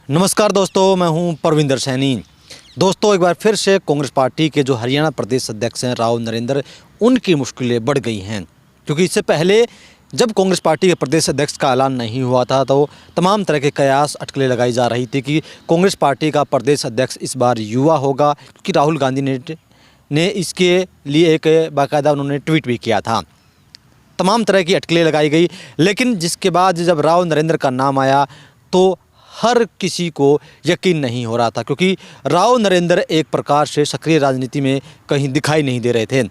नमस्कार दोस्तों, मैं हूं परविंदर सैनी। दोस्तों, एक बार फिर से कांग्रेस पार्टी के जो हरियाणा प्रदेश अध्यक्ष हैं राव नरेंद्र, उनकी मुश्किलें बढ़ गई हैं। क्योंकि इससे पहले जब कांग्रेस पार्टी के प्रदेश अध्यक्ष का ऐलान नहीं हुआ था तो तमाम तरह के कयास अटकलें लगाई जा रही थी कि कांग्रेस पार्टी का प्रदेश अध्यक्ष इस बार युवा होगा। क्योंकि राहुल गांधी ने इसके लिए एक बाकायदा उन्होंने ट्वीट भी किया था। तमाम तरह की अटकलें लगाई गई, लेकिन जिसके बाद जब राव नरेंद्र का नाम आया तो हर किसी को यकीन नहीं हो रहा था। क्योंकि राव नरेंद्र एक प्रकार से सक्रिय राजनीति में कहीं दिखाई नहीं दे रहे थे,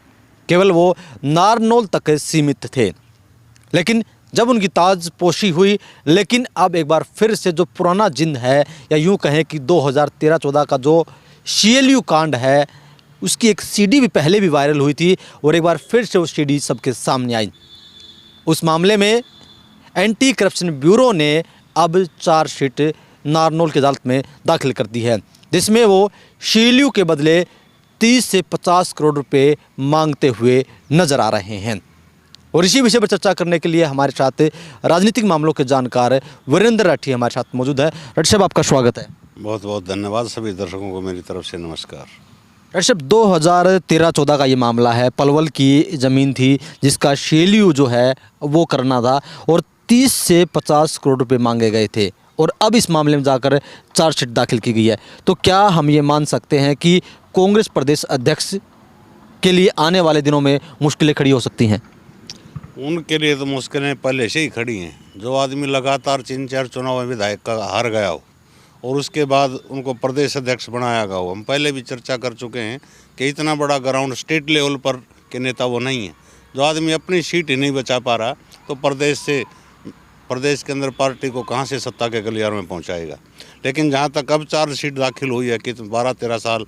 केवल वो नारनौल तक सीमित थे। लेकिन जब उनकी ताजपोशी हुई, लेकिन अब एक बार फिर से जो पुराना जिन है, या यूँ कहें कि 2013-14 का जो CLU कांड है, उसकी एक CD भी पहले भी वायरल हुई थी और एक बार फिर से वो CD सबके सामने आई। उस मामले में एंटी करप्शन ब्यूरो ने अब चार्जशीट नारनौल की अदालत में दाखिल कर दी है, जिसमें वो CLU के बदले 30 से 50 करोड़ रुपए मांगते हुए नजर आ रहे हैं। और इसी विषय पर चर्चा करने के लिए हमारे साथ राजनीतिक मामलों के जानकार वीरेंद्र राठी हमारे साथ मौजूद है। राठी साहब, आपका स्वागत है। बहुत बहुत धन्यवाद। सभी दर्शकों को मेरी तरफ से नमस्कार। राठी साहब, 2013-14 का ये मामला है। पलवल की ज़मीन थी जिसका CLU जो है वो करना था और 30 से 50 करोड़ रुपए मांगे गए थे, और अब इस मामले में जाकर चार्जशीट दाखिल की गई है। तो क्या हम ये मान सकते हैं कि कांग्रेस प्रदेश अध्यक्ष के लिए आने वाले दिनों में मुश्किलें खड़ी हो सकती हैं? उनके लिए तो मुश्किलें पहले से ही खड़ी हैं। जो आदमी लगातार 3-4 चुनाव में विधायक का हार गया हो और उसके बाद उनको प्रदेश अध्यक्ष बनाया गया हो, हम पहले भी चर्चा कर चुके हैं कि इतना बड़ा ग्राउंड स्टेट लेवल पर के नेता वो नहीं है। जो आदमी अपनी सीट ही नहीं बचा पा रहा तो प्रदेश के अंदर पार्टी को कहाँ से सत्ता के गलियारों में पहुँचाएगा। लेकिन जहाँ तक अब चार्जशीट दाखिल हुई है कि 12-13 साल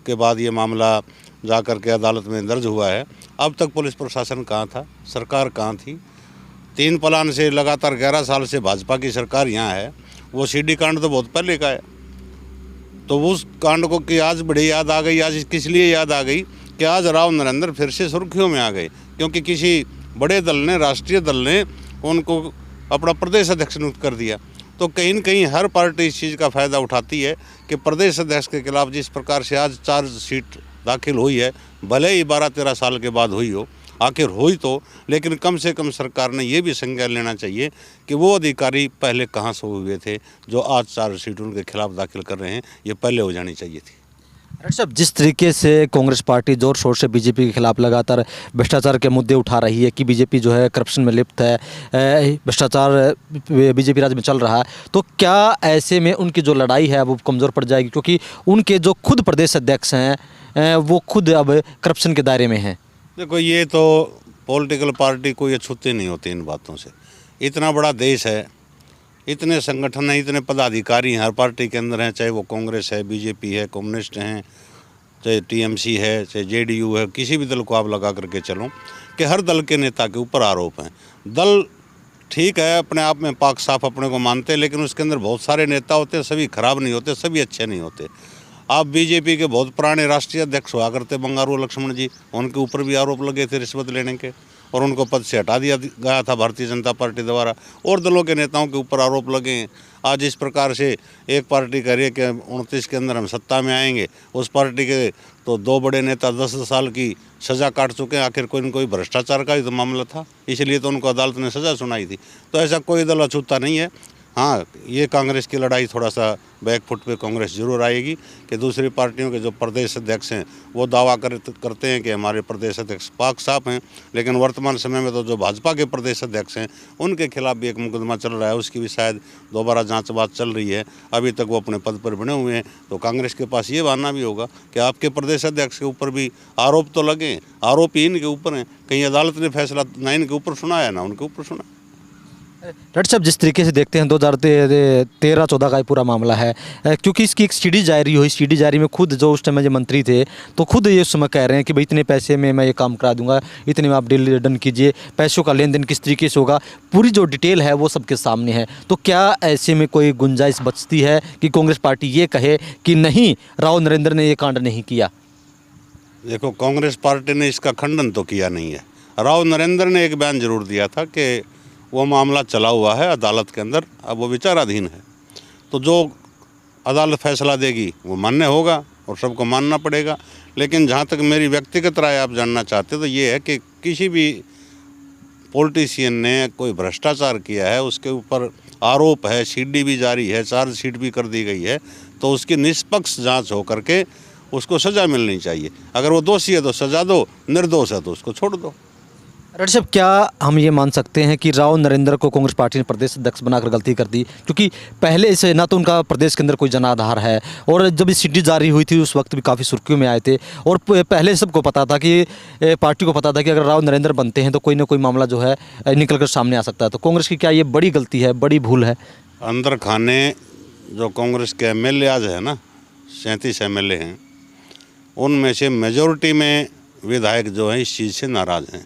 के बाद ये मामला जाकर के अदालत में दर्ज हुआ है, अब तक पुलिस प्रशासन कहाँ था, सरकार कहाँ थी। 3 प्लान से लगातार 11 साल से भाजपा की सरकार यहाँ है। वो CD कांड तो बहुत पहले का है, तो उस कांड को कि आज बड़ी याद आ गई। आज किस लिए याद आ गई कि आज राव नरेंद्र फिर से सुर्खियों में आ गए, क्योंकि किसी बड़े दल ने, राष्ट्रीय दल ने उनको अपना प्रदेश अध्यक्ष नियुक्त कर दिया। तो कहीं न कहीं हर पार्टी इस चीज़ का फ़ायदा उठाती है कि प्रदेश अध्यक्ष के खिलाफ जिस प्रकार से आज चार्जशीट दाखिल हुई है, भले ही 12-13 साल के बाद हुई हो, आखिर हुई तो, लेकिन कम से कम सरकार ने ये भी संज्ञान लेना चाहिए कि वो अधिकारी पहले कहाँ से हुए थे जो आज चार्जशीट उनके खिलाफ दाखिल कर रहे हैं, ये पहले हो जानी चाहिए थी। राठी साहब, जिस तरीके से कांग्रेस पार्टी जोर शोर से बीजेपी के खिलाफ लगातार भ्रष्टाचार के मुद्दे उठा रही है कि बीजेपी जो है करप्शन में लिप्त है, भ्रष्टाचार बीजेपी राज्य में चल रहा है, तो क्या ऐसे में उनकी जो लड़ाई है वो कमज़ोर पड़ जाएगी? क्योंकि उनके जो खुद प्रदेश अध्यक्ष हैं वो खुद अब करप्शन के दायरे में हैं। देखो, ये तो पॉलिटिकल पार्टी को ये छूते नहीं होते इन बातों से। इतना बड़ा देश है, इतने संगठन हैं, इतने पदाधिकारी हर पार्टी के अंदर हैं, चाहे वो कांग्रेस है, बीजेपी है, कम्युनिस्ट हैं, चाहे TMC है, चाहे JDU है, किसी भी दल को आप लगा करके चलो कि हर दल के नेता के ऊपर आरोप हैं। दल ठीक है, अपने आप में पाक साफ अपने को मानते हैं, लेकिन उसके अंदर बहुत सारे नेता होते हैं, सभी खराब नहीं होते, सभी अच्छे नहीं होते। आप बीजेपी के बहुत पुराने राष्ट्रीय अध्यक्ष हुआ करते बंगारू लक्ष्मण जी, उनके ऊपर भी आरोप लगे थे रिश्वत लेने के, और उनको पद से हटा दिया गया था भारतीय जनता पार्टी द्वारा। और दलों के नेताओं के ऊपर आरोप लगे हैं। आज इस प्रकार से एक पार्टी कह रही है कि 29 के अंदर हम सत्ता में आएंगे, उस पार्टी के तो 2 बड़े नेता 10 साल की सज़ा काट चुके हैं। आखिर कोई न कोई भ्रष्टाचार का ही तो मामला था, इसलिए तो उनको अदालत ने सज़ा सुनाई थी। तो ऐसा कोई दल अछूता नहीं है। हाँ, ये कांग्रेस की लड़ाई थोड़ा सा बैकफुट पे कांग्रेस जरूर आएगी कि दूसरी पार्टियों के जो प्रदेश अध्यक्ष हैं वो दावा करते हैं कि हमारे प्रदेश अध्यक्ष पाक साफ हैं, लेकिन वर्तमान समय में तो जो भाजपा के प्रदेश अध्यक्ष हैं उनके खिलाफ भी एक मुकदमा चल रहा है, उसकी भी शायद दोबारा जांच बात चल रही है। अभी तक वो अपने पद पर बने हुए हैं। तो कांग्रेस के पास ये बहाना भी होगा कि आपके प्रदेश अध्यक्ष के ऊपर भी आरोप तो लगे, आरोप ही इनके ऊपर हैं। कहीं अदालत ने फैसला ना इनके ऊपर सुनाया ना उनके ऊपर सुना। राठी साहब, जिस तरीके से देखते हैं 2013-14 का ये पूरा मामला है, क्योंकि इसकी एक CD जारी हुई। CD जारी में खुद जो उस समय जो मंत्री थे तो खुद ये उस समय कह रहे हैं कि भाई इतने पैसे में मैं ये काम करा दूंगा, इतने में आप डील डन कीजिए, पैसों का लेन देन किस तरीके से होगा, पूरी जो डिटेल है वो सबके सामने है। तो क्या ऐसे में कोई गुंजाइश बचती है कि कांग्रेस पार्टी ये कहे कि नहीं, राव नरेंद्र ने ये कांड नहीं किया? देखो, कांग्रेस पार्टी ने इसका खंडन तो किया नहीं है। राव नरेंद्र ने एक बयान जरूर दिया था कि वो मामला चला हुआ है अदालत के अंदर, अब वो विचाराधीन है। तो जो अदालत फैसला देगी वो मान्य होगा और सबको मानना पड़ेगा। लेकिन जहाँ तक मेरी व्यक्तिगत राय आप जानना चाहते हो तो ये है कि किसी भी पॉलिटिशियन ने कोई भ्रष्टाचार किया है, उसके ऊपर आरोप है, सीडी भी जारी है, चार्जशीट भी कर दी गई है, तो उसकी निष्पक्ष जांच हो करके उसको सज़ा मिलनी चाहिए। अगर वो दोषी है तो सज़ा दो, निर्दोष है तो उसको छोड़ दो। रेड्डी साहब, क्या हम ये मान सकते हैं कि राव नरेंद्र को कांग्रेस पार्टी ने प्रदेश अध्यक्ष बनाकर गलती कर दी? क्योंकि पहले से ना तो उनका प्रदेश के अंदर कोई जनाधार है, और जब सीडी जारी हुई थी उस वक्त भी काफ़ी सुर्खियों में आए थे, और पहले सबको पता था कि पार्टी को पता था कि अगर राव नरेंद्र बनते हैं तो कोई ना कोई मामला जो है निकल कर सामने आ सकता है। तो कांग्रेस की क्या ये बड़ी गलती है, बड़ी भूल है? अंदर खाने जो कांग्रेस के एमएलए आज है ना, 37 एमएलए हैं, उनमें से मेजॉरिटी में विधायक जो हैं इस चीज़ से नाराज़ हैं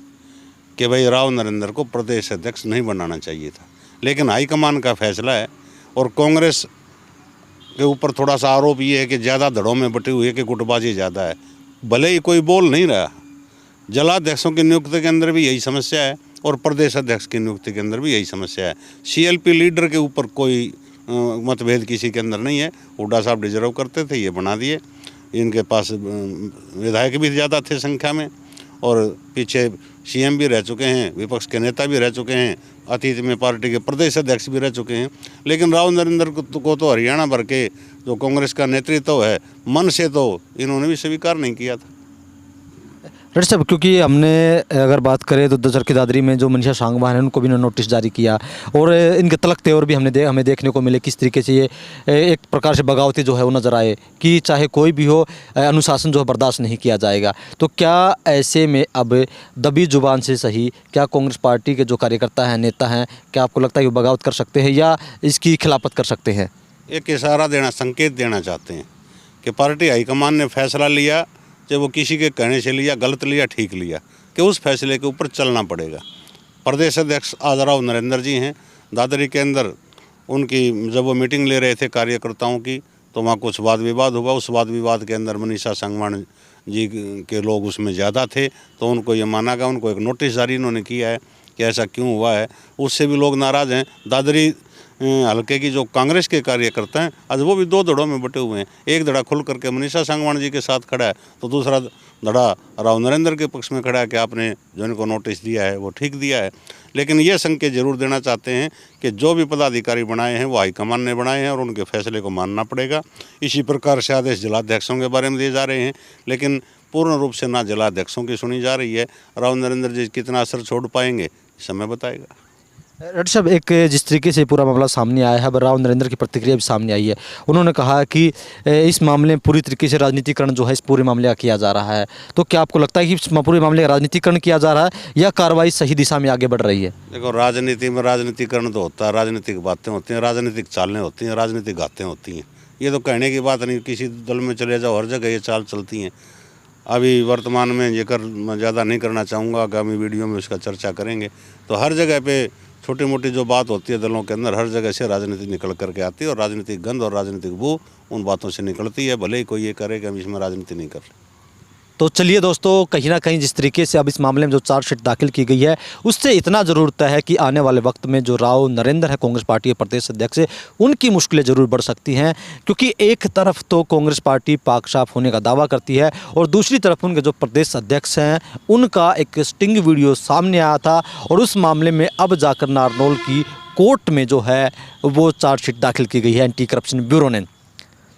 कि भाई राव नरेंद्र को प्रदेश अध्यक्ष नहीं बनाना चाहिए था। लेकिन हाईकमान का फैसला है, और कांग्रेस के ऊपर थोड़ा सा आरोप ये है कि ज़्यादा धड़ों में बटी हुई है कि गुटबाजी ज़्यादा है। भले ही कोई बोल नहीं रहा, जलाध्यक्षों की नियुक्ति के अंदर भी यही समस्या है और प्रदेश अध्यक्ष की नियुक्ति के अंदर भी यही समस्या है। सीएलपी लीडर के ऊपर कोई मतभेद किसी के अंदर नहीं है। हुड्डा साहब डिजर्व करते थे, ये बना दिए। इनके पास विधायक भी ज़्यादा थे संख्या में, और पीछे सीएम भी रह चुके हैं, विपक्ष के नेता भी रह चुके हैं, अतीत में पार्टी के प्रदेश अध्यक्ष भी रह चुके हैं। लेकिन राव नरेंद्र को तो हरियाणा भर के जो कांग्रेस का नेतृत्व है, मन से तो इन्होंने भी स्वीकार नहीं किया था। रेड्डी साहब, क्योंकि हमने अगर बात करें तो दसर की दादरी में जो मनीषा सांगवान है उनको भी नोटिस जारी किया, और इनके तलक तेवर भी हमें देखने को मिले किस तरीके से ये एक प्रकार से बगावती जो है वो नज़र आए कि चाहे कोई भी हो, अनुशासन जो है बर्दाश्त नहीं किया जाएगा। तो क्या ऐसे में अब दबी जुबान से सही क्या कांग्रेस पार्टी के जो कार्यकर्ता हैं, नेता हैं, क्या आपको लगता है कि बगावत कर सकते हैं या इसकी खिलाफत कर सकते हैं? एक इशारा देना, संकेत देना चाहते हैं कि पार्टी हाईकमान ने फैसला लिया, चाहे वो किसी के कहने से लिया, गलत लिया, ठीक लिया, कि उस फैसले के ऊपर चलना पड़ेगा। प्रदेश अध्यक्ष आज राव नरेंद्र जी हैं। दादरी के अंदर उनकी जब वो मीटिंग ले रहे थे कार्यकर्ताओं की, तो वहाँ कुछ वाद विवाद हुआ। उस वाद विवाद के अंदर मनीषा सांगवान जी के लोग उसमें ज़्यादा थे, तो उनको ये माना गया, उनको एक नोटिस जारी इन्होंने किया है कि ऐसा क्यों हुआ है। उससे भी लोग नाराज़ हैं। दादरी हल्के की जो कांग्रेस के कार्यकर्ता हैं, आज वो भी दो धड़ों में बटे हुए हैं। एक धड़ा खुल करके मनीषा सांगवान जी के साथ खड़ा है, तो दूसरा धड़ा राव नरेंद्र के पक्ष में खड़ा है कि आपने जो इनको नोटिस दिया है वो ठीक दिया है। लेकिन ये संकेत जरूर देना चाहते हैं कि जो भी पदाधिकारी बनाए हैं वो हाईकमान ने बनाए हैं और उनके फैसले को मानना पड़ेगा। इसी प्रकार से आदेश जिलाध्यक्षों के बारे में दिए जा रहे हैं, लेकिन पूर्ण रूप से ना जिलाध्यक्षों की सुनी जा रही है। राव नरेंद्र जी कितना असर छोड़ पाएंगे समय बताएगा। रेड्डी साहब, एक जिस तरीके से पूरा मामला सामने आया है, अब राव नरेंद्र की प्रतिक्रिया भी सामने आई है। उन्होंने कहा कि इस मामले में पूरी तरीके से राजनीतिकरण जो है इस पूरे मामले का किया जा रहा है। तो क्या आपको लगता है कि इस पूरे मामले का राजनीतिकरण किया जा रहा है या कार्रवाई सही दिशा में आगे बढ़ रही है? देखो, राजनीति में राजनीतिकरण तो होता है, राजनीतिक बातें होती हैं, राजनीतिक चालें होती हैं, राजनीतिक बातें होती हैं। ये तो कहने की बात नहीं, किसी दल में चले जाओ, हर जगह ये चाल चलती हैं। अभी वर्तमान में मैं ज़्यादा नहीं करना चाहूँगा, आगामी वीडियो में उसका चर्चा करेंगे। तो हर जगह पे छोटी मोटी जो बात होती है दलों के अंदर, हर जगह से राजनीति निकल करके आती है, और राजनीतिक गंध और राजनीतिक बू उन बातों से निकलती है, भले ही कोई ये करे कि हम इसमें राजनीति नहीं कर रहे। तो चलिए दोस्तों, कहीं ना कहीं जिस तरीके से अब इस मामले में जो चार्जशीट दाखिल की गई है उससे इतना ज़रूर तय है कि आने वाले वक्त में जो राव नरेंद्र है कांग्रेस पार्टी के प्रदेश अध्यक्ष, उनकी मुश्किलें ज़रूर बढ़ सकती हैं। क्योंकि एक तरफ तो कांग्रेस पार्टी पाक साफ होने का दावा करती है, और दूसरी तरफ उनके जो प्रदेश अध्यक्ष हैं उनका एक स्टिंग वीडियो सामने आया था, और उस मामले में अब जाकर नारनौल की कोर्ट में जो है वो चार्जशीट दाखिल की गई है एंटी करप्शन ब्यूरो ने।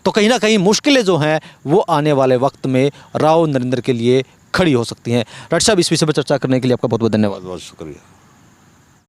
तो कहीं ना कहीं मुश्किलें जो हैं वो आने वाले वक्त में राव नरेंद्र के लिए खड़ी हो सकती हैं। रेड्डी साहब, इस विषय पर चर्चा करने के लिए आपका बहुत बहुत धन्यवाद। बहुत शुक्रिया।